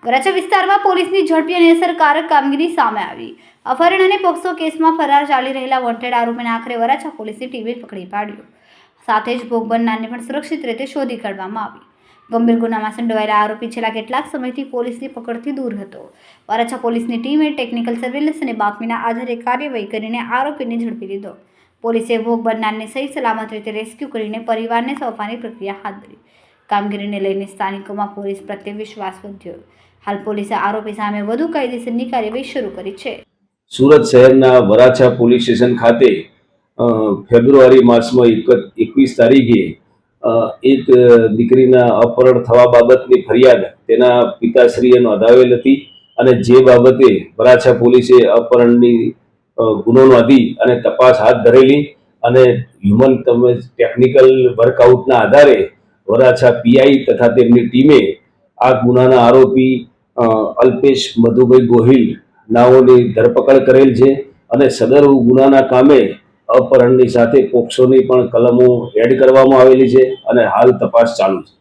વરાછા વિસ્તારમાં પોલીસની ઝડપી અને અસરકારક કામગીરી સામે આવી। અપહરણ અને પોક્સો કેસમાં ફરાર ચાલી રહેલા વોન્ટેડ આરોપીને આખરે વરાછા પોલીસની ટીમે પકડી પાડ્યો। સાથે જ ભોગ બનનારને પણ સુરક્ષિત રીતે શોધી કાઢવામાં આવી। ગંભીર ગુનામાં સંડોવાયેલા આરોપી છેલ્લા કેટલાક સમયથી પોલીસની પકડથી દૂર હતો। વરાછા પોલીસની ટીમે ટેકનિકલ સર્વેલન્સ અને બાતમીના આધારે કાર્યવાહી કરીને આરોપીને ઝડપી લીધો। પોલીસે ભોગ બનનારને સહી સલામત રીતે રેસ્ક્યુ કરીને પરિવારને સોંપવાની પ્રક્રિયા હાથ ધરી। કામગીરીને લઈને સ્થાનિકોમાં પોલીસ પ્રત્યે વિશ્વાસ વધ્યો। હાલ પોલીસે આરોપી સામે વધુ કાયદેસરની કાર્યવાહી શરૂ કરી છે। સુરત શહેરના વરાછા પોલીસ સ્ટેશન ખાતે ફેબ્રુઆરી માસમાં 21 તારીખે એક દીકરીના અપહરણ થવા બાબતની ફરિયાદ તેના પિતાશ્રીએ નોંધાવેલ હતી અને જે બાબતે વરાછા પોલીસે અપહરણની ગુનો નોંધી અને તપાસ હાથ ધરેલી અને હ્યુમન ટેકનિકલ વર્કઆઉટના આધારે વરાછા પીઆઈ તથા તેમની ટીમે આ ગુનાના આરોપી અલ્પેશ મધુભાઈ ગોહિલ નાઓની ધરપકડ કરેલ છે અને સદર ગુનાના કામે અપહરણની સાથે પોક્સોની પણ કલમો એડ કરવામાં આવેલી છે અને હાલ તપાસ ચાલુ છે।